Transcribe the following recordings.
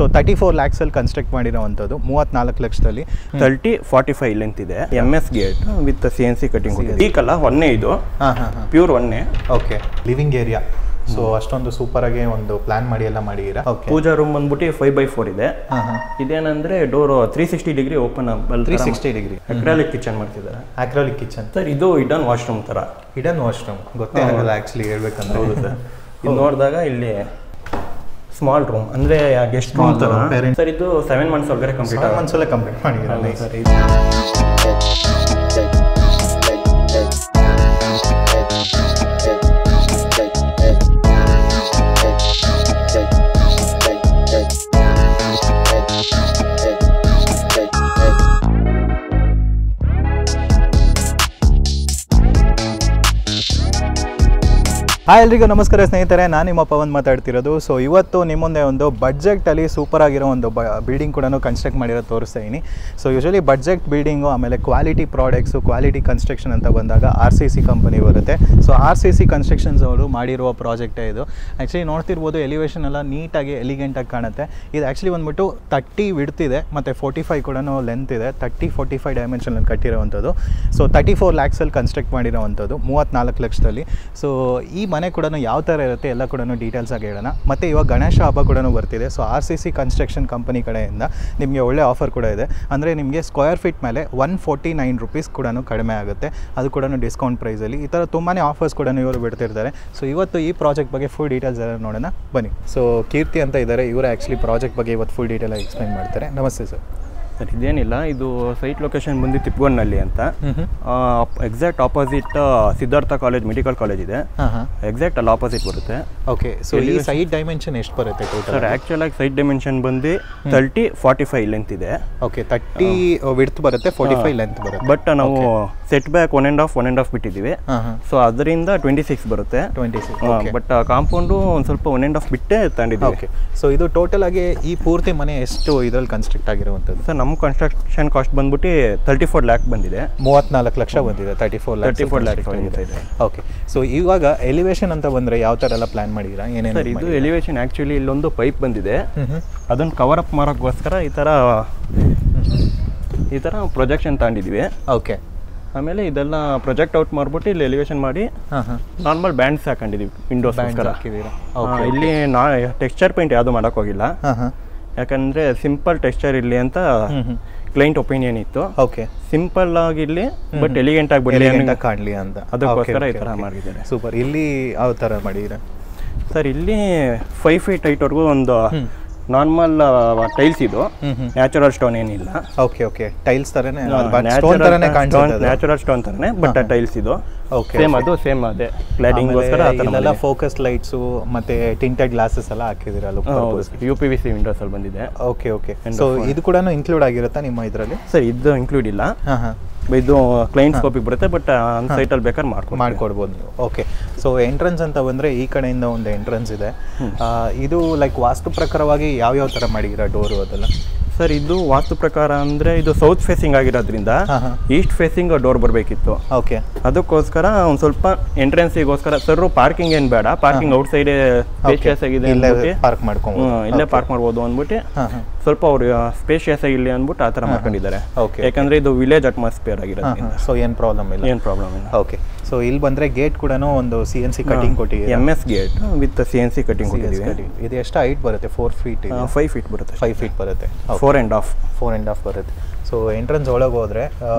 34 lakhs ಅಲ್ಲಿ construct ಮಾಡಿರೋವಂಥದ್ದು 34 ಲಕ್ಷದಲ್ಲಿ 30-45 ಲೆಂತ್ ಇದೆ. MS gate with CNC cutting teak ಅಲ್ಲ, ಒನ್ನೆ ಇದು ಪ್ಯೂರ್ ಒನ್ನೆ. Okay, living area. ಸೊ ಅಷ್ಟೊಂದು ಸೂಪರ್ ಆಗಿ ಒಂದು ಪ್ಲಾನ್ ಮಾಡಿ ಎಲ್ಲ ಮಾಡಿದ್ದೀರಾ. ಪೂಜಾ ರೂಮ್ ಬಂದ್ಬಿಟ್ಟು 5x4 ಇದೆ. ಇದೇನಂದ್ರೆ door 360 degree open, 360 degree acrylic kitchen ಮಾಡ್ತಿದ್ದಾರೆ. ಅಕ್ರಾಲಿಕ್ ಕಿಚನ್ ಸರ್, ಇದು ಹಿಡನ್ ವಾಶ್ರೂಮ್ ತರ. ಹಿಡನ್ ವಾಶ್ರೂಮ್ ಗೊತ್ತೇ ಆಗಲ್ಲ ಆಕ್ಚುಲಿ ಹೇಳ್ಬೇಕಂದ್ರೆ. ಹೌದು ಸರ್. ಇದು ನೋಡಿದಾಗ ಇಲ್ಲಿ ಸ್ಮಾಲ್ ರೂಮ್ ಅಂದ್ರೆ ಗೆಸ್ಟ್ ರೂಮ್ ತರ. ಸರ್, ಇದು 7 months ಒಳಗಡೆ ಕಂಪ್ಲೀಟ್ ಮಾಡಿದ್ದೀರಾ ಸರ್. ಹಾಯ್ ಎಲ್ರಿಗೂ ನಮಸ್ಕಾರ ಸ್ನೇಹಿತರೆ, ನಾನು ನಿಮ್ಮ ಪವನ್ ಮಾತಾಡ್ತಿರೋದು. ಸೊ ಇವತ್ತು ನಿಮ್ಮ ಮುಂದೆ ಒಂದು ಬಡ್ಜೆಟಲ್ಲಿ ಸೂಪರ್ ಆಗಿರೋ ಒಂದು ಬಿಲ್ಡಿಂಗ್ ಕೂಡ ಕನ್ಸ್ಟ್ರಕ್ಟ್ ಮಾಡಿರೋದು ತೋರಿಸ್ತಾ ಇದ್ದೀನಿ. ಸೊ ಯೂಶಲಿ ಬಡ್ಜೆಟ್ ಬಿಲ್ಡಿಂಗು ಆಮೇಲೆ ಕ್ವಾಲಿಟಿ ಪ್ರಾಡಕ್ಟ್ಸು, ಕ್ವಾಲಿಟಿ ಕನ್ಸ್ಟ್ರಕ್ಷನ್ ಅಂತ ಬಂದಾಗ RCC ಕಂಪನಿ ಬರುತ್ತೆ. ಸೊ RCC ಕನ್ಸ್ಟ್ರಕ್ಷನ್ಸ್ ಅವರು ಮಾಡಿರುವ ಪ್ರಾಜೆಕ್ಟೇ ಇದು. ಆ್ಯಕ್ಚುಲಿ ನೋಡ್ತಿರ್ಬೋದು, ಎಲಿವೇಶನ್ ಎಲ್ಲ ನೀಟಾಗಿ ಎಲಿಗೆಂಟಾಗಿ ಕಾಣುತ್ತೆ. ಇದು ಆ್ಯಕ್ಚುಲಿ ಬಂದ್ಬಿಟ್ಟು 30 ವಿಡ್ತ್ ಇದೆ ಮತ್ತು 45 ಕೂಡ ಲೆಂತ್ ಇದೆ. 30-45 ಡೈಮೆನ್ಷನಲ್ಲಿ ಕಟ್ಟಿರೋವಂಥದ್ದು. ಸೊ 34 lakhs ಅಲ್ಲಿ ಕನ್ಸ್ಟ್ರಕ್ಟ್ ಮಾಡಿರೋವಂಥದ್ದು 34 ಲಕ್ಷದಲ್ಲಿ. ಸೊ ಈ ಮನೆ ಕೂಡ ಯಾವ ಥರ ಇರುತ್ತೆ ಎಲ್ಲ ಕೂಡ ಡೀಟೇಲ್ಸ್ ಆಗಿ ಹೇಳೋಣ. ಮತ್ತು ಇವಾಗ ಗಣೇಶ ಹಬ್ಬ ಕೂಡ ಬರ್ತಿದೆ. ಸೊ RCC ಕನ್ಸ್ಟ್ರಕ್ಷನ್ ಕಂಪನಿ ಕಡೆಯಿಂದ ನಿಮಗೆ ಒಳ್ಳೆ ಆಫರ್ ಕೂಡ ಇದೆ. ಅಂದರೆ ನಿಮಗೆ ಸ್ಕ್ವೇರ್ ಫೀಟ್ ಮೇಲೆ 149 ರೂಪೀಸ್ ಕೂಡ ಕಡಿಮೆ ಆಗುತ್ತೆ. ಅದು ಕೂಡ ಡಿಸ್ಕೌಂಟ್ ಪ್ರೈಸಲ್ಲಿ. ಈ ಥರ ತುಂಬಾ ಆಫರ್ಸ್ ಕೂಡ ಇವರು ಬಿಡ್ತಿರ್ತಾರೆ. ಸೊ ಇವತ್ತು ಈ ಪ್ರಾಜೆಕ್ಟ್ ಬಗ್ಗೆ ಫುಲ್ ಡೀಟೇಲ್ಸ್ ಎಲ್ಲ ನೋಡೋಣ ಬನ್ನಿ. ಸೊ ಕೀರ್ತಿ ಅಂತ ಇದ್ದಾರೆ, ಇವರು ಆ್ಯಕ್ಚುಲಿ ಪ್ರಾಜೆಕ್ಟ್ ಬಗ್ಗೆ ಇವತ್ತು ಫುಲ್ ಡೀಟೇಲಾಗಿ ಎಕ್ಸ್ಪ್ಲೈನ್ ಮಾಡ್ತಾರೆ. ನಮಸ್ತೆ ಸರ್. ಸರ್, ಇದೇನಿಲ್ಲ, ಇದು ಸೈಟ್ ಲೊಕೇಶನ್ ಬಂದು ತಿಪ್ಪಗೊಂಡನಹಳ್ಳಿ ಅಂತ. Exact opposite Siddhartha college, medical college ಇದೆ. ಎಕ್ಸಾಕ್ಟ್ ಅಲ್ಲಿ ಆಪೋಸಿಟ್ ಬರುತ್ತೆ. ಓಕೆ, ಸೊ ಈ ಸೈಟ್ ಡೈಮೆನ್ಷನ್ ಎಷ್ಟು ಬರುತ್ತೆ ಟೋಟಲ್? ಸರ್, ಆಕ್ಚುಲ್ ಆಗಿ ಸೈಟ್ ಡೈಮೆನ್ಷನ್ ಬಂದು 30-45 ಲೆಂತ್ ಇದೆ. ಓಕೆ, 30 ವಿಡ್ತ್ ಬರುತ್ತೆ, 45 ಲೆಂತ್ ಬರುತ್ತೆ. ಬಟ್ ನಾವು ಸೆಟ್ ಬ್ಯಾಕ್ 1.5 ಬಿಟ್ಟಿದ್ದೀವಿ. ಸೊ ಅದರಿಂದ 26 ಬರುತ್ತೆ. 26. ಬಟ್ ಕಾಂಪೌಂಡು ಒಂದು ಸ್ವಲ್ಪ 1.5 ಬಿಟ್ಟೆ ತಗೊಂಡಿದ್ದೀವಿ. ಓಕೆ, ಸೊ ಇದು ಟೋಟಲ್ ಆಗಿ ಈ ಪೂರ್ತಿ ಮನೆ ಎಷ್ಟು ಇದರಲ್ಲಿ ಕನ್ಸ್ಟ್ರಕ್ಟ್ ಆಗಿರುವಂಥದ್ದು? ಸರ್, ನಮ್ಮ ಕನ್ಸ್ಟ್ರಕ್ಷನ್ ಕಾಸ್ಟ್ ಬಂದ್ಬಿಟ್ಟು 34 lakh ಬಂದಿದೆ. 34 ಲಕ್ಷ ಬಂದಿದೆ. 34 lakh ಬಂದಿದೆ. ಓಕೆ, ಸೊ ಇವಾಗ ಎಲಿವೇಶನ್ ಅಂತ ಬಂದರೆ ಯಾವ ಥರ ಎಲ್ಲ ಪ್ಲಾನ್ ಮಾಡಿದ್ದೀರಾ? ಏನೇನು? ಸರ್, ಇದು ಎಲಿವೇಶನ್ ಆ್ಯಕ್ಚುಲಿ ಇಲ್ಲೊಂದು ಪೈಪ್ ಬಂದಿದೆ. ಅದನ್ನು ಕವರ್ ಅಪ್ ಮಾಡೋಕ್ಕೋಸ್ಕರ ಈ ಥರ ಪ್ರೊಜೆಕ್ಷನ್ ತಗೊಂಡಿದ್ವಿ. ಓಕೆ, ಆಮೇಲೆ ಇದೆಲ್ಲ ಪ್ರೊಜೆಕ್ಟ್ ಔಟ್ ಮಾಡಿಬಿಟ್ಟು ಇಲ್ಲಿ ಎಲಿವೇಶನ್ ಮಾಡಿ ನಾರ್ಮಲ್ ಬ್ಯಾಂಡ್ಸ್ ಹಾಕೊಂಡಿದ್ದೀವಿ. ವಿಂಡೋಸ್ ಇಲ್ಲಿ ಟೆಕ್ಸ್ಚರ್ ಪೇಂಟ್ ಯಾವುದು ಮಾಡೋಕ್ಕೋಗಿಲ್ಲ. ಯಾಕಂದರೆ ಸಿಂಪಲ್ ಟೆಕ್ಸ್ಚರ್ ಇರಲಿ ಅಂತ ಕ್ಲೈಂಟ್ ಒಪಿನಿಯನ್ ಇತ್ತು. ಓಕೆ, ಸಿಂಪಲ್ ಆಗಿರಲಿ ಬಟ್ ಎಲಿಗೆಂಟ್ ಆಗಿ ಬಿಡಲಿ ಅಂತ ಕಾಣಲಿ ಅಂತ, ಅದಕ್ಕೋಸ್ಕರ ಈ ಥರ ಮಾಡಿದ್ದಾರೆ. ಸೂಪರ್. ಇಲ್ಲಿ ಯಾವ ಥರ ಮಾಡಿದ್ದೀರಾ? ಸರ್, ಇಲ್ಲಿ 5 feet ಹೈಟ್ವರೆಗೂ ಒಂದು ನಾರ್ಮಲ್ ಟೈಲ್ಸ್, ಇದು ನ್ಯಾಚುರಲ್ ಸ್ಟೋನ್ ಏನಿಲ್ಲ. ಓಕೆ ಓಕೆ, ಟೈಲ್ಸ್ ತರನೇ, ನ್ಯಾಚುರಲ್ ಸ್ಟೋನ್ ತರನೇ, ಬಟ್ ಟೈಲ್ಸ್ ಇದು ಸೇಮ್. ಅದು ಸೇಮ್ ಅದೇ ಕ್ಲಾಡಿಂಗ್ಗೋಸ್ಕರ ಇಲ್ಲೆಲ್ಲ ಫೋಕಸ್ ಲೈಟ್ಸು ಮತ್ತೆ ಟಿಂಟೆಡ್ ಗ್ಲಾಸಸ್ ಎಲ್ಲ ಹಾಕಿದಿರಲ್ಲ. UPVC ವಿಂಡೋಸ್ ಅಲ್ಲಿ ಬಂದಿದೆ. ಓಕೆ ಓಕೆ, ಸೊ ಇದು ಕೂಡ ಇನ್ಕ್ಲೂಡ್ ಆಗಿರುತ್ತಾ ನಿಮ್ಮ ಇದರಲ್ಲಿ? ಸರ್, ಇದು ಇನ್ಕ್ಲೂಡ್ ಇಲ್ಲ. ಇದು ಕ್ಲೈಂಟ್ ಸ್ಕೋಪಿಗೆ ಬರುತ್ತೆ, ಬಟ್ ಆನ್ ಸೈಟಲ್ಲಿ ಬೇಕಾದ್ರೆ ಮಾಡ್ಕೊಡ್ಬೋದು ನೀವು. ಓಕೆ, ಸೊ ಎಂಟ್ರೆನ್ಸ್ ಅಂತ ಬಂದರೆ ಈ ಕಡೆಯಿಂದ ಒಂದು ಎಂಟ್ರೆನ್ಸ್ ಇದೆ. ಇದು ಲೈಕ್ ವಾಸ್ತು ಪ್ರಕಾರವಾಗಿ ಯಾವ್ಯಾವ ಥರ ಮಾಡಿದ್ದೀರಾ ಡೋರು ಅದೆಲ್ಲ? ಸರ್, ಇದು ವಾಸ್ತು ಪ್ರಕಾರ ಅಂದರೆ ಇದು ಸೌತ್ ಫೇಸಿಂಗ್ ಆಗಿರೋದ್ರಿಂದ ಈಸ್ಟ್ ಫೇಸಿಂಗ್ ಡೋರ್ ಬರಬೇಕಿತ್ತು. ಓಕೆ, ಅದಕ್ಕೋಸ್ಕರ ಒಂದು ಸ್ವಲ್ಪ ಎಂಟ್ರೆನ್ಸಿಗೋಸ್ಕರ ಸರ್ ಪಾರ್ಕಿಂಗ್ ಏನು ಬೇಡ, ಪಾರ್ಕಿಂಗ್ ಔಟ್ ಸೈಡ್ ಸ್ಪೇಷಿಯಸ್ ಆಗಿದೆ, ಪಾರ್ಕ್ ಮಾಡ್ಕೊಂಡು ಇಲ್ಲೇ ಪಾರ್ಕ್ ಮಾಡ್ಬೋದು ಅಂದ್ಬಿಟ್ಟು ಸ್ವಲ್ಪ ಅವ್ರು ಸ್ಪೇಷಿಯಸ್ ಆಗಿರಲಿ ಅಂದ್ಬಿಟ್ಟು ಆ ಥರ ಮಾಡ್ಕೊಂಡಿದ್ದಾರೆ. ಯಾಕಂದ್ರೆ ಇದು ವಿಲೇಜ್ ಅಟ್ಮಾಸ್ಫಿಯರ್ ಆಗಿರೋದ್ರಿಂದ. ಸೊ ಏನು ಪ್ರಾಬ್ಲಮ್ ಇಲ್ಲ. ಓಕೆ, ಸೊ ಇಲ್ಲಿ ಬಂದರೆ ಗೇಟ್ ಕೂಡ ಒಂದು CNC ಕಟಿಂಗ್ ಕೊಟ್ಟಿದ್ದೀವಿ. MS gate with CNC cutting ಕೊಟ್ಟಿದ್ದೀವಿ. ಇದು ಎಷ್ಟು ಹೈಟ್ ಬರುತ್ತೆ? 4 feet? 5 feet ಬರುತ್ತೆ. 5 feet ಬರುತ್ತೆ. 4.5 ಬರುತ್ತೆ. ಸೊ ಎಂಟ್ರೆನ್ಸ್ ಒಳಗೆ ಹೋದ್ರೆ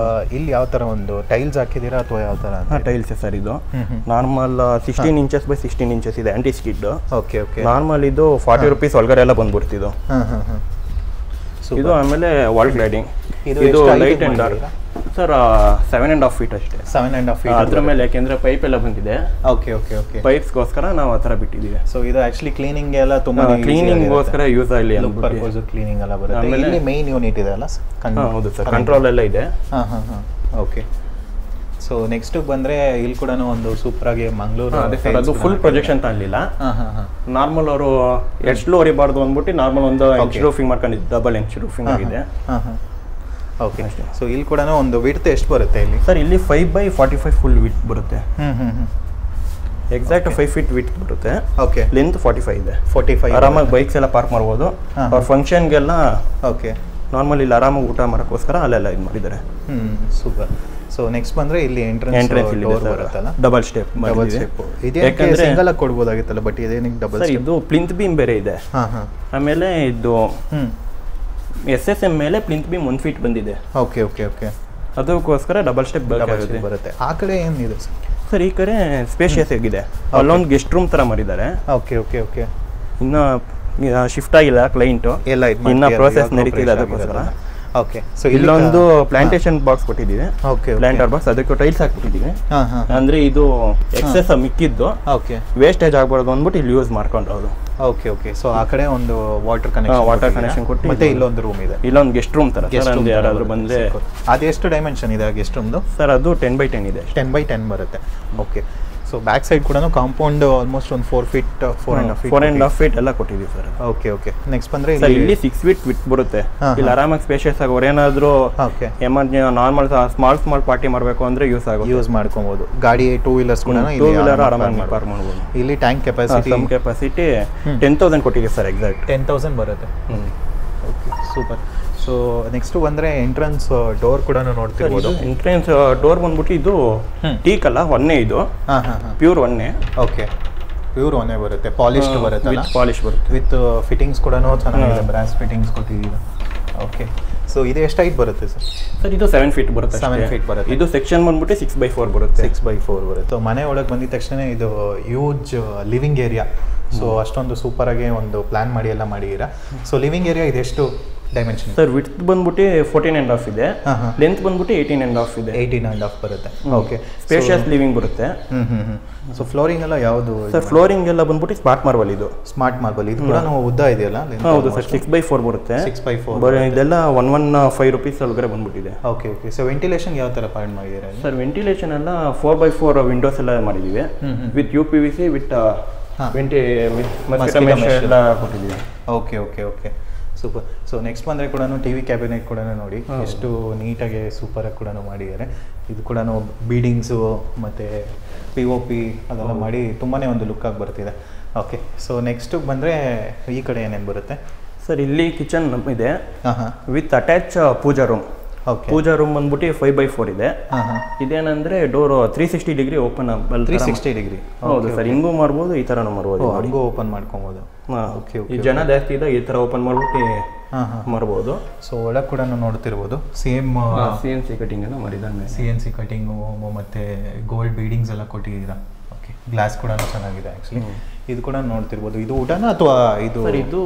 ಇಲ್ಲಿ ಯಾವ ಥರ ಒಂದು ಟೈಲ್ಸ್ ಹಾಕಿದ್ದೀರಾ ಅಥವಾ ಯಾವ ಥರ? ಟೈಲ್ಸ್ ಸರ್, ಇದು ನಾರ್ಮಲ್ 16 inches by 16 inches ಇದೆ, aunty skid. Okay okay, normal ಇದು 40 ರೂಪೀಸ್ ಒಳಗಡೆ ಎಲ್ಲ ಬಂದ್ಬಿಡ್ತಿದ್ದು ಇದು. ಆಮೇಲೆ ವಾಲ್ ಕ್ಲಾಡಿಂಗ್, ಇದು light and dark. Sir, 7.5 feet ಅಷ್ಟೇ. 7.5 feet. ಅದ್ರ ಮೇಲೆ ಯಾಕೆಂದ್ರೆ ಪೈಪ್ ಎಲ್ಲ ಬಂದಿದೆ. ಓಕೆ ಓಕೆ ಓಕೆ, ಪೈಪ್ಸ್ಗೋಸ್ಕರ ನಾವು ಆ ಥರ ಬಿಟ್ಟಿದ್ದೀವಿ. ಸೊ ಇದು ಆಕ್ಚುಲಿ ಕ್ಲೀನಿಂಗ್ ಎಲ್ಲ ತುಂಬಾ ಕ್ಲೀನಿಂಗ್ಗೋಸ್ಕರ ಯೂಸ್ ಆಗಲಿ ಪರ್ಪಸ್ ಕ್ಲೀನಿಂಗ್ ಎಲ್ಲ ಬರುತ್ತೆ. ಇಲ್ಲಿ ಮೇನ್ ಯೂನಿಟ್ ಇದೆ ಅಲ್ಲ? ಹೌದು ಸರ್, ಕಂಟ್ರೋಲ್ ಎಲ್ಲ ಇದೆ. ಓಕೆ, ಸೊ ನೆಕ್ಸ್ಟ್ ಬಂದ್ರೆ ಇಲ್ಲಿ ಕೂಡ ಒಂದು ಸೂಪರ್ ಆಗಿ ಮಂಗಳೂರು. ಅದು ಫುಲ್ ಪ್ರೊಜೆಕ್ಷನ್ ತಗೊಳ್ಳಿಲ್ಲ. ನಾರ್ಮಲ್ ಅವರು ಎಷ್ಟು ಹೊರಿಬಾರ್ದು ಅಂದ್ಬಿಟ್ಟು ನಾರ್ಮಲ್ ಒಂದು ಇಂಚ್ ರೂಫಿಂಗ್ ಮಾಡ್ಕೊಂಡಿದ್ದು, ಡಬಲ್ ಇಂಚ್ ರೂಫಿಂಗ್ ಆಗಿದೆ. ಓಕೆ, ಸೊ ಇಲ್ಲಿ ಕೂಡ ಒಂದು ವಿಡ್ತ್ ಎಷ್ಟು ಬರುತ್ತೆ ಇಲ್ಲಿ? ಸರ್, ಇಲ್ಲಿ 5 by 45 ಫುಲ್ ವಿಡ್ತ್ ಬರುತ್ತೆ. ಎಕ್ಸಾಕ್ಟ್ 5 ಫೀಟ್ ವಿಡ್ತ್ ಬರುತ್ತೆ. ಓಕೆ. ಲೆಂತ್ 45 ಇದೆ. 45 ಆರಾಮಾಗಿ ಬೈಕ್ಸ್ ಎಲ್ಲ ಪಾರ್ಕ್ ಮಾಡ್ಬೋದು. ಅವ್ರ ಫಂಕ್ಷನ್ಗೆಲ್ಲ ಓಕೆ ನಾರ್ಮಲ್ ಇಲ್ಲಿ ಆರಾಮಾಗಿ ಊಟ ಮಾಡೋಕ್ಕೋಸ್ಕರ ಅಲ್ಲೆಲ್ಲ ಇದು ಮಾಡಿದ್ದಾರೆ. ಸೂಪರ್. ಸೊ ನೆಕ್ಸ್ಟ್ ಬಂದ್ರೆ ಇಲ್ಲಿ ಎಂಟ್ರೆನ್ಸ್ ಡೋರ್ ಬರುತ್ತಲ್ಲ, ಡಬಲ್ ಸ್ಟೆಪ್. ಯಾಕಂದ್ರೆ ಸಿಂಗಲ್ ಆಗಿ ಕೊಡಬಹುದಾಗಿತ್ತಲ್ಲ, ಬಟ್ ಇದೇನಿಗೆ ಡಬಲ್ ಸ್ಟೆಪ್? ಇದು ಪ್ಲಿಂತ್ ಬೀಮ್ ಬೇರೆ ಇದೆ. ಆಮೇಲೆ ಇದು SSM ಮೇಲೆ ಪ್ಲಿಂತ್ ಬೀಮ್ 1 ಫೀಟ್ ಬಂದಿದೆ. Okay okay okay. ಅದಕ್ಕೋಸ್ಕರ ಡಬಲ್ ಸ್ಟೆಪ್ ಬರುತ್ತೆ. ಆ ಕಡೆ ಏನಿದೆ ಸರ್? ಈ ಕಡೆ ಸ್ಪೇಷಿಯಸ್ ಆಗಿದೆ. ಅಲ್ಲೊಂದು ಗೆಸ್ಟ್ ರೂಮ್ ತರ ಮಾಡಿದ್ದಾರೆ. Okay okay okay. ಇನ್ನು ಶಿಫ್ಟ್ ಆಗಿಲ್ಲ ಕ್ಲೈಂಟ್, ಎಲ್ಲ ಇನ್ನ ಪ್ರೋಸೆಸ್ ನಡೀತಿದೆ ಅದಕ್ಕೋಸ್ಕರ. ಓಕೆ. ಸೊ ಇಲ್ಲೊಂದು ಪ್ಲಾಂಟೇಶನ್ ಬಾಕ್ಸ್ ಕೊಟ್ಟಿದ್ದೀವಿ. ಓಕೆ. ಪ್ಲಾಂಟರ್ ಬಾಕ್ಸ್, ಅದಕ್ಕೆ ಟೈಲ್ಸ್ ಹಾಕ್ಬಿಟ್ಟಿದ್ದೀವಿ. ಅಂದ್ರೆ ಇದು ಎಕ್ಸೆಸ್ ಮಿಕ್ಕಿದ್ದು ಓಕೆ ವೇಸ್ಟೇಜ್ ಆಗ್ಬಾರ್ದು ಅಂದ್ಬಿಟ್ಟು ಇಲ್ಲಿ ಯೂಸ್ ಮಾಡ್ಕೊಂಡ್ರದು. Okay okay. ಸೊ ಆ ಕಡೆ ಒಂದು ವಾಟರ್ ಕನೆಕ್ಷನ್ ಕೊಟ್ಟು ಮತ್ತೆ ಇಲ್ಲೊಂದು ರೂಮ್ ಇದೆ. ಇಲ್ಲೊಂದು ಗೆಸ್ಟ್ ರೂಮ್ ತರ. ಯಾರಾದ್ರೂ ಬಂದ್ರೆ ಅದು ಎಷ್ಟು ಡೈಮೆನ್ಷನ್ ಇದೆ ಗೆಸ್ಟ್ ರೂಮ್ದು? ಸರ್ ಅದು 10x10 ಇದೆ. 10x10 ಬರುತ್ತೆ. ಓಕೆ. ಸೊ ಬ್ಯಾಕ್ ಸೈಡ್ ಕೂಡ ಕಾಂಪೌಂಡ್ ಆಲ್ಮೋಸ್ಟ್ ಒಂದು 4 ಫೀಟ್ 4.5 ಫೀಟ್ ಎಲ್ಲ ಕೊಟ್ಟಿದ್ದೀವಿ ಸರ್. Okay okay. ನೆಕ್ಸ್ಟ್ ಬಂದ್ರೆ ಇಲ್ಲಿ 6 ಫೀಟ್ ವಿಡ್ತ್ ಬರುತ್ತೆ. ಇಲ್ಲಿ ಆರಾಮಾಗಿ ಸ್ಪೇಷಿಯಸ್ ಆಗಿ ಅವ್ರೇನಾದ್ರೂ ನಾರ್ಮಲ್ ಸ್ಮಾಲ್ ಪಾರ್ಟಿ ಮಾಡಬೇಕು ಅಂದ್ರೆ ಯೂಸ್ ಮಾಡ್ಕೊಬಹುದು. ಗಾಡಿ 2 ವೀಲರ್ಸ್ ಕೂಡ ಆರಾಮಾಗಿ ಪಾರ್ಕ್ ಮಾಡಬಹುದು. ಇಲ್ಲಿ ಟ್ಯಾಂಕ್ ಕೆಪಾಸಿಟಿ 10,000 ಕೊಟ್ಟಿದೆ ಸರ್. ಎಕ್ಸಾಕ್ಟ್ 10,000 ಬರುತ್ತೆ. Okay super. ಸೊ ನೆಕ್ಸ್ಟ್ ಬಂದ್ರೆ ಎಂಟ್ರೆನ್ಸ್ ಡೋರ್ ಕೂಡ ನೋಡ್ತಿರ್ಬೋದು. ಎಂಟ್ರೆನ್ಸ್ ಡೋರ್ ಬಂದ್ಬಿಟ್ಟು ಇದು ಟೀಕ್ ಅಲ್ಲ, ಒನ್ನೆ ಇದು. ಪ್ಯೂರ್ ಒನ್ನೆ. ಓಕೆ. ಪ್ಯೂರ್ ಒನ್ನೆ ಬರುತ್ತೆ. ಪಾಲಿಶ್ಡ್ ಬರುತ್ತೆ. ಪಾಲಿಶ್ ಬರುತ್ತೆ. ವಿತ್ ಫಿಟ್ಟಿಂಗ್ಸ್ ಕೂಡ ಚೆನ್ನಾಗಿದೆ. ಬ್ರಾಸ್ ಫಿಟ್ಟಿಂಗ್ಸ್ ಕೊಟ್ಟಿದ್ದೀವಿ. ಓಕೆ. ಸೊ ಇದು ಎಷ್ಟು ಹೈಟ್ ಬರುತ್ತೆ ಸರ್? ಸರ್ ಇದು 7 ಫೀಟ್ ಬರುತ್ತೆ. 7 ಫೀಟ್ ಬರುತ್ತೆ. ಇದು ಸೆಕ್ಷನ್ ಬಂದ್ಬಿಟ್ಟು 6x4 ಬರುತ್ತೆ. 6x4 ಬರುತ್ತೆ. ಸೊ ಮನೆ ಒಳಗೆ ಬಂದಿದ ತಕ್ಷಣ ಇದು ಹ್ಯೂಜ್ ಲಿವಿಂಗ್ ಏರಿಯಾ. ಸೊ ಅಷ್ಟೊಂದು ಸೂಪರ್ ಆಗಿ ಒಂದು ಪ್ಲಾನ್ ಮಾಡಿ ಎಲ್ಲ ಮಾಡಿದ್ದೀರಾ. ಸೊ ಲಿವಿಂಗ್ ಏರಿಯಾ ಇದೆಷ್ಟು ಡೈಮೆನ್ಷನ್? ಸರ್ ವಿಡ್ತ್ ಬಂದ್ಬಿಟ್ಟು 14.5 ಇದೆ. ಲೆಂತ್ ಬಂದ್ಬಿಟ್ಟು 18.5 ಇದೆ. 18.5 ಬರುತ್ತೆ. ಓಕೆ. ಸ್ಪೇಷಿಯಸ್ ಲಿವಿಂಗ್ ಬರುತ್ತೆ. ಸೊ ಫ್ಲೋರಿಂಗ್ ಎಲ್ಲ ಯಾವುದು ಸರ್? ಫ್ಲೋರಿಂಗ್ ಎಲ್ಲ ಬಂದ್ಬಿಟ್ಟು ಸ್ಮಾರ್ಟ್ ಮಾರ್ಬಲ್. ಇದು ಸ್ಮಾರ್ಟ್ ಮಾರ್ಬಲ್. ಇದು ಕೂಡ ಉದ್ದ ಇದೆಯಲ್ಲ? ಹೌದು ಸರ್. 6x4 ಬರುತ್ತೆ. 6x4 ಇದೆಲ್ಲ 115 ರೂಪೀಸ್ ಒಳಗಡೆ ಬಂದ್ಬಿಟ್ಟಿದೆ. Okay okay. ಸೊ ವೆಂಟಿಲೇಷನ್ ಯಾವ ತರ ಪಾಯಿಂಟ್ ಮಾಡಿದ್ದೀರಾ ಸರ್? ವೆಂಟಿಲೇಷನ್ ಎಲ್ಲ 4x4 ವಿಂಡೋಸ್ ಎಲ್ಲ ಮಾಡಿದ್ದೀವಿ. ವಿತ್ UPVC ವಿತ್ ಎಲ್ಲ ಕೊಟ್ಟಿದ್ದೀವಿ. Okay okay okay. Super. So next ಬಂದರೆ ಕೂಡ TV ಕ್ಯಾಬಿನೆಟ್ ಕೂಡ ನೋಡಿ ಎಷ್ಟು ನೀಟಾಗಿ ಸೂಪರಾಗಿ ಕೂಡ ಮಾಡಿದ್ದಾರೆ. ಇದು ಕೂಡ ಬೀಡಿಂಗ್ಸು ಮತ್ತು POP ಅದೆಲ್ಲ ಮಾಡಿ ತುಂಬಾ ಒಂದು ಲುಕ್ಕಾಗಿ ಬರ್ತಿದೆ. ಓಕೆ. ಸೊ ನೆಕ್ಸ್ಟ್ ಬಂದರೆ ಈ ಕಡೆ ಏನೇನು ಬರುತ್ತೆ ಸರ್? ಇಲ್ಲಿ ಕಿಚನ್ ಇದೆ with attach pooja room. Pooja room ಬಂದ್ಬಿಟ್ಟು 5x4 ಇದೆ. ಇದೇನಂದ್ರೆ ಡೋರ್ 360 ಡಿಗ್ರಿ ಓಪನ್. 360 ಡಿಗ್ರಿ. ಹೌದು ಸರ್. ಹಿಂಗೂ ಮಾಡ್ಬೋದು, ಈ ತರನೂ ಮಾಡ್ಬೋದು. ಹಿಂಗೂ ಓಪನ್ ಮಾಡ್ಕೊಬೋದು. ಈ ಜನ ಜಾಸ್ತಿ ಇದೆ, ಈ ತರ ಓಪನ್ ಮಾಡ್ಬಿಟ್ಟು ಮಾಡ್ಬೋದು. ಸೊ ಒಳಗೆ ಕೂಡ ನೋಡ್ತಿರ್ಬೋದು ಸೇಮ್ CNC ಕಟಿಂಗ್ ಎಲ್ಲ ಮಾಡಿದ್ದಾನೆ. CNC ಕಟಿಂಗು ಮತ್ತೆ ಗೋಲ್ಡ್ ಬೀಡಿಂಗ್ಸ್ ಎಲ್ಲ ಕೊಟ್ಟಿದ್ದೀರಾ. ಓಕೆ. ಗ್ಲಾಸ್ ಕೂಡ ಚೆನ್ನಾಗಿದೆ ಆ್ಯಕ್ಚುಲಿ. ಇದು ಕೂಡ ನೋಡ್ತಿರ್ಬೋದು. ಇದು ಊಟನ ಅಥವಾ ಇದು? ಇದು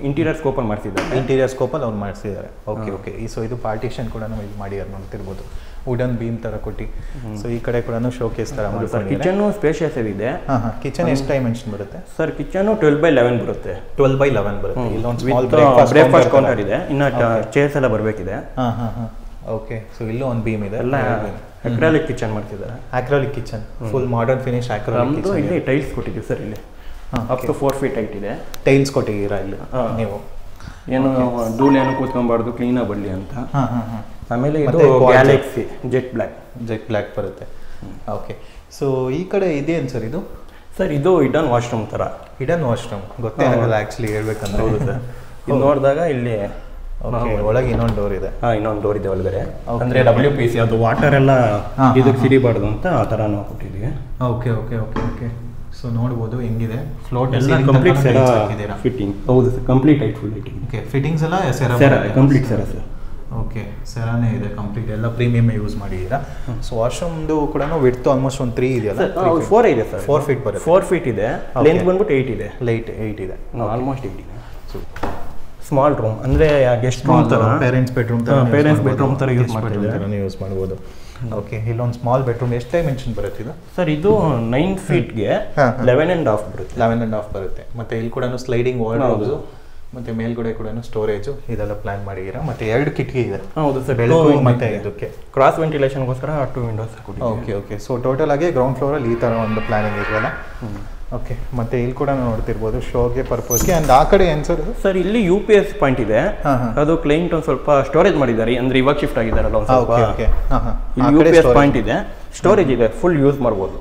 ಇಂಟೀರಿಯರ್ ಸ್ಕೋಪ್ ಅಲ್ಲಿ ಮಾಡ್ತಿದ್ದಾರೆ. ಇಂಟೀರಿಯರ್ ಸ್ಕೋಪಲ್ಲಿ ಅವ್ರು ಮಾಡಿಸಿದ್ದಾರೆ. Okay okay. ಸೊ ಇದು ಪಾರ್ಟಿಷನ್ ಕೂಡ ಇದು ಮಾಡಿದ್ದಾರೆ ನೋಡ್ತಿರ್ಬೋದು. ವುಡನ್ ಬೀಮ್ ತರ ಕೊಟ್ಟು. ಸೊ ಈ ಕಡೆ ಕೂಡ ಶೋಕೇಸ್ ತರ ಮಾಡಿದ್ದಾರೆ. ಕಿಚನ್ ಸ್ಪೇಷಿಯಸ್ ಇದೆ. ಕಿಚನ್ ಎಷ್ಟು ಡೈಮೆನ್ಷನ್ ಬರುತ್ತೆ ಸರ್? ಕಿಚನ್ 12x11 ಬರುತ್ತೆ. 12x11 ಬರುತ್ತೆ. ಇಲ್ಲೊಂದು ಸ್ಮಾಲ್ ಬ್ರೇಕ್ಫಾಸ್ಟ್ ಕೌಂಟರ್ ಇದೆ. ಇನ್ನು ಚೇರ್ಸ್ ಎಲ್ಲ ಬರಬೇಕಿದೆ. ಓಕೆ. ಸೊ ಇಲ್ಲೂ ಒಂದು ಬೀಮ್ ಇದೆ. ಎಲ್ಲ ಅಕ್ರಾಲಿಕ್ ಕಿಚನ್ ಮಾಡ್ತಿದ್ದಾರೆ. Acrylic kitchen full modern finish acrylic kitchen. ಇಲ್ಲಿ ಟೈಲ್ಸ್ ಕೊಟ್ಟಿದ್ದೀವಿ ಸರ್. ಇಲ್ಲಿ ಅಪ್ ಟು 4 ಫೀಟ್ ಹೈಟ್ ಇದೆ. ಟೈಲ್ಸ್ ಕೊಟ್ಟಿದ್ದೀರಾ ಇಲ್ಲಿ ನೀವು? ಏನು ಧೂಳು ಏನು ಕೂತ್ಕೊಂಬಾರ್ದು, ಕ್ಲೀನಾಗಿ ಬರಲಿ ಅಂತ. ಆಮೇಲೆ ಇದು ಗ್ಯಾಲಕ್ಸಿ ಜೆಟ್ ಬ್ಲ್ಯಾಕ್ ಬರುತ್ತೆ. ಓಕೆ. ಸೊ ಈ ಕಡೆ ಇದೇನು ಸರ್ ಇದು? ಸರ್ ಇದು ಹಿಡನ್ ವಾಶ್ರೂಮ್ ಥರ. ಹಿಡನ್ ವಾಶ್ರೂಮ್ ಗೊತ್ತೇ ಆಗಲ್ಲ ಆ್ಯಕ್ಚುಲಿ ಹೇಳ್ಬೇಕಂದ್ರೆ. ಹೌದು ಸರ್. ಇದು ನೋಡಿದಾಗ ಇಲ್ಲಿ ಒಳಗೆ ಇನ್ನೊಂದು ಡೋರ್ ಇದೆ. ಇನ್ನೊಂದು ಡೋರ್ ಇದೆ ಒಳಗಡೆ. ಅಂದರೆ WPC ಅದು ವಾಟರ್ ಎಲ್ಲ ಇದಕ್ಕೆ ಸಿಡಿಬಾರ್ದು ಅಂತ ಆ ಥರ ನಾವು ಕೊಟ್ಟಿದ್ದೀವಿ. Okay okay okay okay. So ನೋಡ್ಬೋದು ಹೆಂಗಿದೆ ಫ್ಲೋಟ್ ಎಲ್ಲ ಕಂಪ್ಲೀಟ್ ಫಿಟ್ಟಿಂಗ್. ಹೌದು ಸರ್. ಕಂಪ್ಲೀಟ್ ಐಟ್ ಫುಲ್ ಫಿಟ್ಟಿಂಗ್. ಓಕೆ. ಫಿಟ್ಟಿಂಗ್ಸ್ ಎಲ್ಲ ಕಂಪ್ಲೀಟ್ ಸರ್. ಓಕೆ. ಸೆರಾನೇ ಇದೆ ಕಂಪ್ಲೀಟ್. ಎಲ್ಲ ಪ್ರೀಮಿಯಮ್ ಯೂಸ್ ಮಾಡಿದ್ದೀರಾ. ಸೊ ವಾಶ್ರೂಮ್ದು ಕೂಡ ವಿಡ್ತ್ ಆಲ್ಮೋಸ್ಟ್ ಒಂದು 3 ಇದೆಯಲ್ಲ? 4 ಇದೆ ಸರ್. 4 ಫೀಟ್ ಬರುತ್ತೆ. 4 ಫೀಟ್ ಇದೆ. ಲೆಂತ್ ಬಂದ್ಬಿಟ್ಟು 8 ಇದೆ. 8 ಇದೆ. ಆಲ್ಮೋಸ್ಟ್ 8 ಇದೆ. ಸ್ಮಾಲ್ ರೂಮ್ ಅಂದರೆ ಗೆಸ್ಟ್ ರೂಮ್ ಥರ, ಪೇರೆಂಟ್ಸ್ ಬೆಡ್ರೂಮ್ ಥರ ಯೂಸ್ ಮಾಡ್ಬೋದು. ಓಕೆ. ಇಲ್ಲೊಂದು ಸ್ಮಾಲ್ ಬೆಡ್ರೂಮ್. ಎಷ್ಟು ಡೈಮೆನ್ಷನ್ ಬರುತ್ತೆ ಇದು ಸರ್? ಇದು 9 ಫೀಟ್ಗೆ 11.5 ಬರುತ್ತೆ. 11.5 ಬರುತ್ತೆ. ಮತ್ತೆ ಇಲ್ಲಿ ಕೂಡ ಸ್ಲೈಡಿಂಗ್ ವಾರ್ಡ್ರೋಬ್ಸ್ ಮತ್ತೆ ಮೇಲ್ಗಡೆ ಕೂಡ ಸ್ಟೋರೇಜು ಇದೆಲ್ಲ ಪ್ಲಾನ್ ಮಾಡಿದ್ದೀರಾ. ಮತ್ತೆ 2 ಕಿಟಕಿ ಇದೆ. ಹೌದು ಸರ್. ಬೆಳಕು ಮತ್ತೆ ಇದಕ್ಕೆ ಕ್ರಾಸ್ ವೆಂಟಿಲೇಷನ್ಗೋಸ್ಕರ 2 windows. Okay okay. So total ಆಗಿ ಗ್ರೌಂಡ್ ಫ್ಲೋರಲ್ಲಿ ಈ ಥರ ಒಂದು ಪ್ಲಾನಿಂಗ್ ಇದೆಯಲ್ಲ. ಓಕೆ. ಮತ್ತೆ ಇಲ್ಲಿ ಕೂಡ ನೋಡ್ತಿರ್ಬೋದು ಶೋಗೆ ಪರ್ಪಸ್ಗೆ. ಅಂಡ್ ಆ ಕಡೆ ಏನು ಸರ್? ಸರ್ ಇಲ್ಲಿ UPS ಪಾಯಿಂಟ್ ಇದೆ. ಅದು ಕ್ಲೈಂಟ್ ಒಂದು ಸ್ವಲ್ಪ ಸ್ಟೋರೇಜ್ ಮಾಡಿದ್ದಾರೆ. ಅಂದ್ರೆ ಇವಾಗ ಶಿಫ್ಟ್ ಆಗಿದ್ದಾರಲ್ಲ ಒಂದು ಸ್ವಲ್ಪ. ಇಲ್ಲಿ UPS ಪಾಯಿಂಟ್ ಇದೆ. ಸ್ಟೋರೇಜ್ ಇದೆ, ಫುಲ್ ಯೂಸ್ ಮಾಡ್ಬೋದು.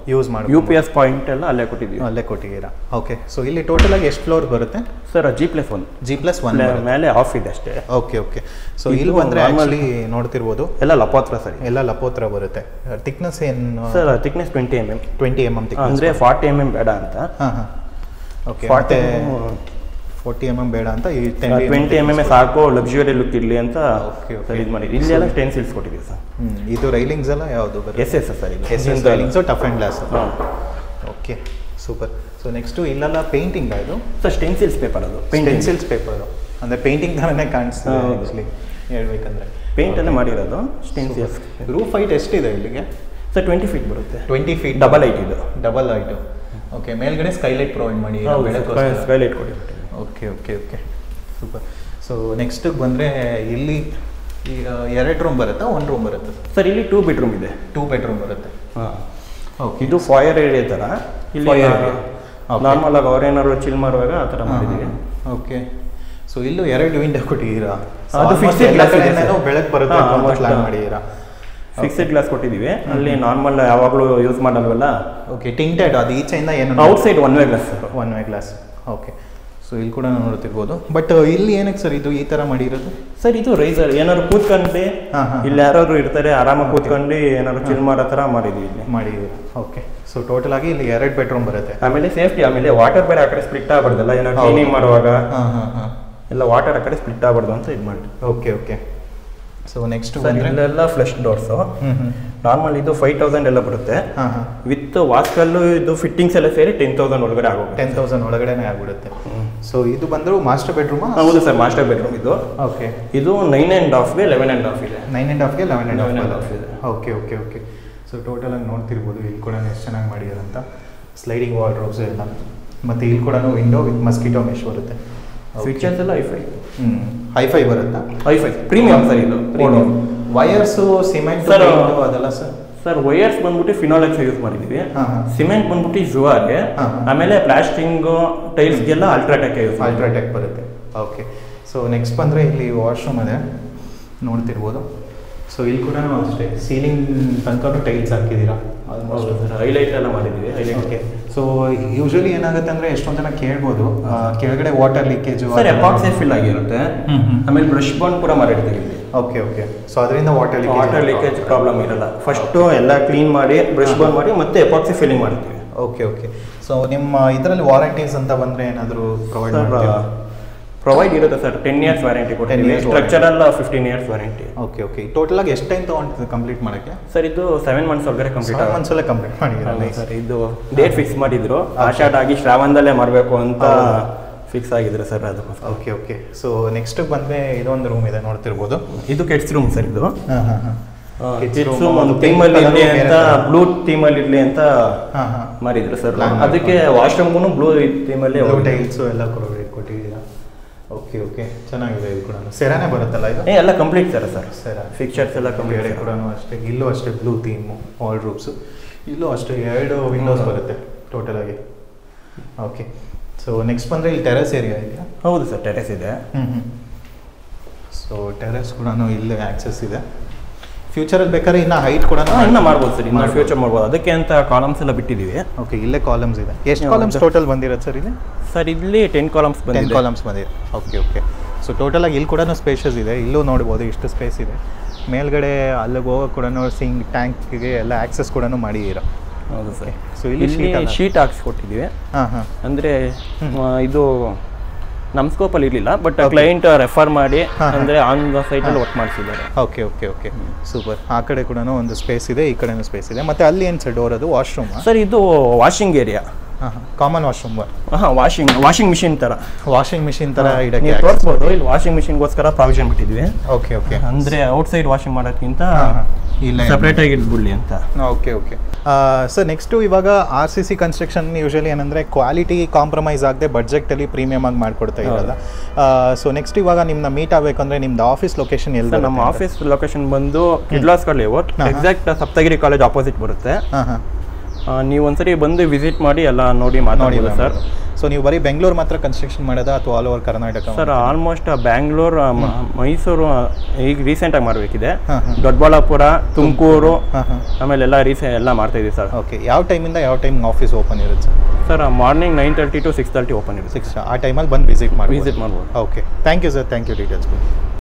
UPS ಪಾಯಿಂಟ್ ಎಲ್ಲ ಅಲ್ಲೇ ಕೊಟ್ಟಿದ್ದೀವಿ. ಅಲ್ಲೇ ಕೊಟ್ಟಿದ್ದೀರಾ. ಓಕೆ, ಸೊ ಇಲ್ಲಿ ಟೋಟಲ್ ಆಗಿ ಎಷ್ಟು ಫ್ಲೋರ್ ಬರುತ್ತೆ ಸರ್? G+1. G+1 ಮೇಲೆ ಆಫ್ ಇದೆ ಅಷ್ಟೇ. Okay okay. ಸೊ ಇಲ್ಲಿ ಬಂದರೆ ಆ್ಯಕ್ಚುಲಿ ನೋಡ್ತಿರ್ಬೋದು ಎಲ್ಲ ಲಪೋತ್ರ ಸರ್, ಎಲ್ಲ ಲಪೋತ್ರ ಬರುತ್ತೆ. ಥಿಕ್ನೆಸ್ ಏನು sir? Thickness 20 mm. 20 mm thickness, ಅಂದರೆ 40 mm ಬೇಡ ಅಂತ. ಹಾಂ ಹಾಂ, ಓಕೆ. 40 mm ಬೇಡ ಅಂತ ಈ 20 mm ಸಾಕು, ಲಕ್ಸುರಿ ಲುಕ್ ಇರಲಿ ಅಂತ ಇದು ಮಾಡಿದ್ವಿ. ಇಲ್ಲಿ ಎಲ್ಲ ಸ್ಟೆನ್ಸಿಲ್ಸ್ ಕೊಟ್ಟಿದ್ದೀವಿ ಸರ್. ಇದು ರೈಲಿಂಗ್ಸ್ ಎಲ್ಲ ಯಾವುದು ಬರುತ್ತೆ? SS sir. SS railings, tough and glass. Okay, super. So next ಇಲ್ಲೆಲ್ಲ ಪೇಂಟಿಂಗ್ ಇದು ಸರ್? ಸ್ಟೆನ್ಸಿಲ್ಸ್ ಪೇಪರ್, ಅದು ಸ್ಟೆನ್ಸಿಲ್ಸ್ ಪೇಪರು ಅಂದರೆ ಪೇಂಟಿಂಗ್ ಥರನೇ ಕಾಣಿಸ್ತದೆ ಆ್ಯಕ್ಚುಲಿ ಹೇಳ್ಬೇಕಂದ್ರೆ. ಪೇಂಟಲ್ಲೇ ಮಾಡಿರೋದು ಸ್ಟೆನ್ಸಿಲ್ಸ್. ರೂಫ್ ಹೈಟ್ ಎಷ್ಟಿದೆ ಇಲ್ಲಿಗೆ ಸರ್? 20 feet ಬರುತ್ತೆ. 20 feet ಡಬಲ್ ಹೈಟ್ ಇದು. Double height. ಓಕೆ, ಮೇಲ್ಗಡೆ ಸ್ಕೈಲೈಟ್ ಪ್ರೊವೈಡ್ ಮಾಡಿ, ಸ್ಕೈಲೈಟ್ ಕೊಡಿ. Okay okay okay, super. So ನೆಕ್ಸ್ಟಿಗೆ ಬಂದರೆ ಇಲ್ಲಿ ಈಗ 2 ರೂಮ್ ಬರುತ್ತಾ, 1 ರೂಮ್ ಬರುತ್ತೆ ಸರ್? ಇಲ್ಲಿ 2 bedroom ಇದೆ. 2 bedroom ಬರುತ್ತೆ. ಹಾಂ, ಓಕೆ. ಇದು ಫಾಯರ್ ಏರಿಯಾ ಥರ. ಇಲ್ಲಿ ನಾರ್ಮಲ್ ಆಗಿ ಅವ್ರೇನಾದ್ರು ಚಿಲ್ ಮಾಡುವಾಗ ಆ ಥರ ಮಾಡಿದ್ದೀವಿ. ಓಕೆ, ಸೊ ಇಲ್ಲೂ 2 ವಿಂಡೋ ಕೊಟ್ಟಿದ್ದೀರಾ? ಅದು ಫಿಕ್ಸ್ಡ್ ಗ್ಲಾಸ್ ಇದೆ, ಬೆಳಕು ಬರುತ್ತೆ ಪ್ಲಾನ್ ಮಾಡಿದ್ದೀರಾ? ಫಿಕ್ಸ್ಡ್ ಗ್ಲಾಸ್ ಕೊಟ್ಟಿದ್ದೀವಿ. ಅಲ್ಲಿ ನಾರ್ಮಲ್ ಯಾವಾಗಲೂ ಯೂಸ್ ಮಾಡಲ್ವಲ್ಲ. ಓಕೆ, ಟಿಂಟೆಡ್ ಅದು ಈಚೆಯಿಂದ ಏನು? Outside one way glass. One way glass. Okay, so ಇಲ್ಲಿ ಕೂಡ ನೋಡ್ತಿರ್ಬೋದು. ಬಟ್ ಇಲ್ಲಿ ಏನಕ್ಕೆ ಸರ್ ಇದು ಈ ಥರ ಮಾಡಿರೋದು? ಸರ್ ಇದು ರೈಸರ್, ಏನಾದ್ರು ಕೂತ್ಕೊಂಡು ಇಲ್ಲಿ ಯಾರಾದ್ರು ಇರ್ತಾರೆ, ಆರಾಮಾಗಿ ಕೂತ್ಕೊಂಡು ಏನಾದ್ರು ಚಿಲ್ ಮಾಡೋ ಥರ ಮಾಡಿದ್ದೀವಿ. ಓಕೆ, ಸೊ ಟೋಟಲ್ ಆಗಿ ಇಲ್ಲಿ 2 bedroom ಬರುತ್ತೆ. ಆಮೇಲೆ ಸೇಫ್ಟಿ, ಆಮೇಲೆ ವಾಟರ್ ಬೇರೆ ಆ ಕಡೆ ಸ್ಪ್ಲಿಟ್ ಆಗ್ಬಾರ್ದಲ್ಲ, ಏನಾದ್ರು ಕ್ಲೀನಿಂಗ್ ಮಾಡುವಾಗ ಎಲ್ಲ ವಾಟರ್ ಆ ಕಡೆ ಸ್ಪ್ಲಿಟ್ ಆಗ್ಬಾರ್ದು ಅಂತ ಇದು ಮಾಡಿ. Okay okay. ಸೊ ನೆಕ್ಸ್ಟ್ ಇಲ್ಲೆಲ್ಲ ಫ್ಲಶ್ ಡೋರ್ಸು. ನಾರ್ಮಲ್ ಇದು 5,000 ಎಲ್ಲ ಬರುತ್ತೆ. ವಿತ್ ವಾಸ್ಕಲ್ಲು ಇದು ಫಿಟ್ಟಿಂಗ್ಸ್ ಎಲ್ಲ ಸೇರಿ 10,000 ಒಳಗಡೆ ಆಗೋಗುತ್ತೆ. 10,000 ಒಳಗಡೆನೇ ಆಗ್ಬಿಡುತ್ತೆ. ಸೊ ಇದು ಬಂದರೂ ಮಾಸ್ಟರ್ ಬೆಡ್ರೂಮ್? ಹೌದು ಸರ್, ಮಾಸ್ಟರ್ ಬೆಡ್ರೂಮ್ ಇದು. ಓಕೆ, ಇದು 9.5ಗೆ 11.5 ಇದೆ. 9.5ಗೆ 11.5 ಇದೆ. Okay okay okay. So total ಆಗಿ ನೋಡ್ತಿರ್ಬೋದು ಇಲ್ಲಿ ಕೂಡ ಎಷ್ಟು ಚೆನ್ನಾಗಿ ಮಾಡಿದಾರಂತ. ಸ್ಲೈಡಿಂಗ್ ವಾರ್ಡ್ರೋಬ್ಸ್ ಎಲ್ಲ, ಮತ್ತು ಇಲ್ಲಿ ಕೂಡ ವಿಂಡೋ ವಿತ್ ಮಸ್ಕಿಟೋ ಮೆಶ್ ಬರುತ್ತೆ. ಫೀಚರ್ಸ್ ಎಲ್ಲ ಹೈಫೈ. ಹೈಫೈ ಬರುತ್ತಾ? ಹೈಫೈ ಪ್ರೀಮಿಯಂ ಸರ್ ಇದು. ಪ್ರೀಮಿಯಂ. ವಯರ್ಸು, ಸಿಮೆಂಟ್ ಅದೆಲ್ಲ ಸರ್? ಸರ್ ವಯರ್ಸ್ ಬಂದ್ಬಿಟ್ಟು ಫಿನಾಲೆಕ್ಸ್ ಯೂಸ್ ಮಾಡಿದ್ದೀವಿ. ಸಿಮೆಂಟ್ ಬಂದ್ಬಿಟ್ಟು ಜುವಾಗೆ, ಆಮೇಲೆ ಪ್ಲಾಸ್ಟಿಂಗು ಟೈಲ್ಸ್ಗೆಲ್ಲ ಅಲ್ಟ್ರಾಟೆಕ್ ಯೂಸ್. ಅಲ್ಟ್ರಾಟೆಕ್ ಬರುತ್ತೆ. ಓಕೆ, ಸೊ ನೆಕ್ಸ್ಟ್ ಬಂದರೆ ಇಲ್ಲಿ ವಾಶ್ರೂಮ್ ಇದೆ ನೋಡ್ತಿರ್ಬೋದು. ಸೊ ಇಲ್ಲಿ ಕೂಡ ಅಷ್ಟೇ ಸೀಲಿಂಗ್ ತನಕ ಟೈಲ್ಸ್ ಹಾಕಿದ್ದೀರಾ? ಹೈಲೈಟ್ ಎಲ್ಲ ಮಾಡಿದ್ದೀವಿ. ಓಕೆ, ಸೊ ಯೂಶಲಿ ಏನಾಗುತ್ತೆ ಅಂದರೆ ಎಷ್ಟೊಂದು ಜನ ಕೇಳ್ಬೋದು ಕೆಳಗಡೆ water leakage. Sir epoxy fill ಆಗಿರುತ್ತೆ. ಆಮೇಲೆ ಬ್ರಷ್ ಬಾಂಡ್ ಕೂಡ ಮಾಡಿರ್ತೀವಿ. Okay okay. ಸೊ ಅದರಿಂದ ವಾಟರ್ ಲೀಕೇಜ್ ಪ್ರಾಬ್ಲಮ್ ಇರಲ್ಲ. ಫಸ್ಟು ಎಲ್ಲ ಕ್ಲೀನ್ ಮಾಡಿ ಬ್ರಷ್ ಬಾಂಡ್ ಮಾಡಿ ಮತ್ತೆ ಎಪಾಕ್ಸಿ ಫಿಲ್ಲಿಂಗ್ ಮಾಡ್ತೀವಿ. Okay okay. ಸೊ ನಿಮ್ಮ ಇದರಲ್ಲಿ ವಾರಂಟೀಸ್ ಅಂತ ಬಂದರೆ ಏನಾದರೂ ಪ್ರೊವೈಡ್ ಇರುತ್ತೆ ಸರ್. 10 years ವ್ಯಾರಂಟಿ ಕೊಡ್ತೀವಿ. Structural 15 years warranty. Okay okay. Total ಆಗಿ ಎಷ್ಟು ಟೈಮ್ ತೊಗೊಂಡಿದ್ದು ಕಂಪ್ಲೀಟ್ ಮಾಡೋಕ್ಕೆ? ಸರ್ ಇದು 7 months ಒಳಗಡೆ ಕಂಪ್ಲೀಟ್. 7 months ಕಂಪ್ಲೀಟ್ ಮಾಡಿದ್ದೀರಾ ಸರ್? ಇದು ಡೇಟ್ ಫಿಕ್ಸ್ ಮಾಡಿದ್ರು, ಆಷಾಢ ಆಗಿ ಶ್ರಾವಣದಲ್ಲೇ ಮಾಡಬೇಕು ಅಂತ ಫಿಕ್ಸ್ ಆಗಿದ್ರೆ ಸರ್ ಅದು. Okay okay. ಸೊ ನೆಕ್ಸ್ಟ್ ಬಂದರೆ ಇದೊಂದು ರೂಮ್ ಇದೆ ನೋಡ್ತಿರ್ಬೋದು. ಇದು ಕಿಡ್ಸ್ ರೂಮ್ ಸರ್. ಇದು ಕಿಡ್ಸ್ ರೂಮ್ ಒಂದು ಥೀಮಲ್ಲಿ ಇರಲಿ ಅಂತ, ಬ್ಲೂ ಥೀಮಲ್ಲಿ ಇರಲಿ ಅಂತ ಮಾಡಿದ್ರು ಸರ್. ಅದಕ್ಕೆ ವಾಶ್ರೂಮ್ಗೂ ಬ್ಲೂ ಥೀಮಲ್ಲಿ ಟೈಲ್ಸು ಎಲ್ಲ ಕೊಟ್ಟಿದ್ದೀರಾ? ಓಕೆ ಓಕೆ, ಚೆನ್ನಾಗಿದೆ. ಇದು ಕೂಡ ಸೆರಾನೇ ಬರುತ್ತಲ್ಲ ಇದು? ಎಲ್ಲ ಕಂಪ್ಲೀಟ್ ಸರ್. ಸೆರಾ ಫಿಕ್ಚರ್ಸ್ ಎಲ್ಲ ಕಂಪ್ಲೀಟ್ ಕೂಡ ಅಷ್ಟೇ. ಇಲ್ಲೂ ಅಷ್ಟೇ ಬ್ಲೂ ಥೀಮು ಆಲ್ ರೂಮ್ಸು. ಇಲ್ಲೂ ಅಷ್ಟೇ 2 ವಿಂಡೋಸ್ ಬರುತ್ತೆ ಟೋಟಲ್ ಆಗಿ. ಓಕೆ, ಸೊ ನೆಕ್ಸ್ಟ್ ಬಂದರೆ ಇಲ್ಲಿ ಟೆರೆಸ್ ಏರಿಯಾ ಇದೆಯಾ? ಹೌದು ಸರ್, ಟೆರೆಸ್ ಇದೆ. ಸೊ ಟೆರೆಸ್ ಕೂಡ ಇಲ್ಲೇ ಆಕ್ಸೆಸ್ ಇದೆ. ಫ್ಯೂಚರಲ್ಲಿ ಬೇಕಾದ್ರೆ ಇನ್ನು ಹೈಟ್ ಕೂಡ ಇನ್ನೂ ಮಾಡ್ಬೋದು ಸರ್. ಇನ್ನು ಫ್ಯೂಚರ್ ಮಾಡ್ಬೋದು. ಅದಕ್ಕೆ ಅಂತ ಕಾಲಮ್ಸ್ ಎಲ್ಲ ಬಿಟ್ಟಿದ್ದೀವಿ. ಓಕೆ, ಇಲ್ಲೇ ಕಾಲಮ್ಸ್ ಇದೆ. ಎಷ್ಟು ಕಾಲಮ್ಸ್ ಟೋಟಲ್ ಬಂದಿರೋದು ಸರ್ ಇಲ್ಲಿ? ಸರ್ ಇಲ್ಲಿ 10 ಕಾಲಮ್ಸ್ ಬಂದಿದೆ. 10 ಕಾಲಮ್ಸ್ ಬಂದಿದೆ. Okay okay. ಸೊ ಟೋಟಲಾಗಿ ಇಲ್ಲಿ ಕೂಡ ಸ್ಪೇಷಸ್ ಇದೆ. ಇಲ್ಲೂ ನೋಡ್ಬೋದು ಇಷ್ಟು ಸ್ಪೇಸ್ ಇದೆ. ಮೇಲ್ಗಡೆ ಅಲ್ಲಿಗೆ ಹೋಗೋ ಕೂಡ ಸಿಂಕ್ ಟ್ಯಾಂಕ್ಗೆ ಎಲ್ಲ ಆಕ್ಸೆಸ್ ಕೂಡ ಮಾಡಿದ್ದೀರಾ? ಹೌದು ಸರ್. ಸೊ ಇಲ್ಲಿ ಶೀಟ್ ಹಾಕ್ಸ್ಕೊಟ್ಟಿದ್ದೀವಿ. ಅಂದರೆ ಇದು ನಮ್ಮ ಸ್ಕೋಪಲ್ಲಿ ಇರಲಿಲ್ಲ, ಬಟ್ ಕ್ಲೈಂಟ್ ರೆಫರ್ ಮಾಡಿ ಅಂದರೆ ಆನ್ ದ ಸೈಟಲ್ಲಿ ವರ್ಕ್ ಮಾಡಿಸಿದ್ದಾರೆ. Okay okay okay, super. ಆ ಕಡೆ ಕೂಡ ಒಂದು ಸ್ಪೇಸ್ ಇದೆ, ಈ ಕಡೆನೂ ಸ್ಪೇಸ್ ಇದೆ. ಮತ್ತು ಅಲ್ಲಿ ಏನು ಸರ್ ಡೋರ್? ಅದು ವಾಶ್ರೂಮ್ ಸರ್? ಇದು washing area. Common washroom. Washing machine ಥರ. ವಾಷಿಂಗ್ ಮಿಷಿನ್ ಥರ ಇಡಕ್ಕೆ ತೋರಿಸ್ಬೋದು. ಇಲ್ಲಿ ವಾಷಿಂಗ್ ಮಿಷಿನ್ಗೋಸ್ಕರ ಪ್ರಾವಿಷನ್ ಬಿಟ್ಟಿದ್ವಿ. Okay okay. ಅಂದರೆ ಔಟ್ಸೈಡ್ ವಾಷಿಂಗ್ ಮಾಡೋಕ್ಕಿಂತ ಇಲ್ಲ ಸಪ್ರೇಟಾಗಿ ಇಟ್ಬಿಡ್ಲಿ ಅಂತ. Okay okay. ಸರ್ ನೆಕ್ಸ್ಟು ಇವಾಗ RCC ಕನ್ಸ್ಟ್ರಕ್ಷನ್ ಯೂಶಲಿ ಏನಂದರೆ ಕ್ವಾಲಿಟಿ ಕಾಂಪ್ರಮೈಸ್ ಆಗದೆ ಬಡ್ಜೆಟಲ್ಲಿ ಪ್ರೀಮಿಯಮ್ ಆಗಿ ಮಾಡಿಕೊಡ್ತಾ ಇರೋಲ್ಲ. ಸೊ ನೆಕ್ಸ್ಟ್ ಇವಾಗ ನಿಮ್ಮನ್ನ ಮೀಟ್ ಆಗಬೇಕಂದ್ರೆ ನಿಮ್ದು ಆಫೀಸ್ ಲೊಕೇಶನ್ ಎಲ್ಲಿ? ನಮ್ಮ ಆಫೀಸ್ ಲೊಕೇಶನ್ ಬಂದು Kirloskar layout, exact Saptagiri college opposite ಬರುತ್ತೆ. ನೀವು ಒಂದ್ಸರಿ ಬಂದು ವಿಸಿಟ್ ಮಾಡಿ ಎಲ್ಲ ನೋಡಿ ಮಾತಾಡ್ಬೋದು ಸರ್. ಸೊ ನೀವು ಬರೀ ಬೆಂಗಳೂರು ಮಾತ್ರ ಕನ್ಸ್ಟ್ರಕ್ಷನ್ ಮಾಡೋದಾ ಅಥವಾ all over Karnataka? Sir almost Bangalore, Mysuru ಈಗ ರೀಸೆಂಟಾಗಿ ಮಾಡಬೇಕಿದೆ, ದೊಡ್ಡಬಳ್ಳಾಪುರ, ತುಮಕೂರು, ಆಮೇಲೆ ಎಲ್ಲ ಮಾಡ್ತಾ ಇದೀವಿ ಸರ್. ಓಕೆ, ಯಾವ ಟೈಮಿಂದ ಯಾವ ಟೈಮ್ ಆಫೀಸ್ ಓಪನ್ ಇರುತ್ತೆ ಸರ್? ಮಾರ್ನಿಂಗ್ 9:30 to 6:30 ಓಪನ್ ಇರುತ್ತೆ. ಆ ಟೈಮಲ್ಲಿ ಬಂದು ವಿಸಿಟ್ ಮಾಡ್ಬೋದು. ಮಾಡ್ಬೋದು. Okay, thank you sir, thank you details.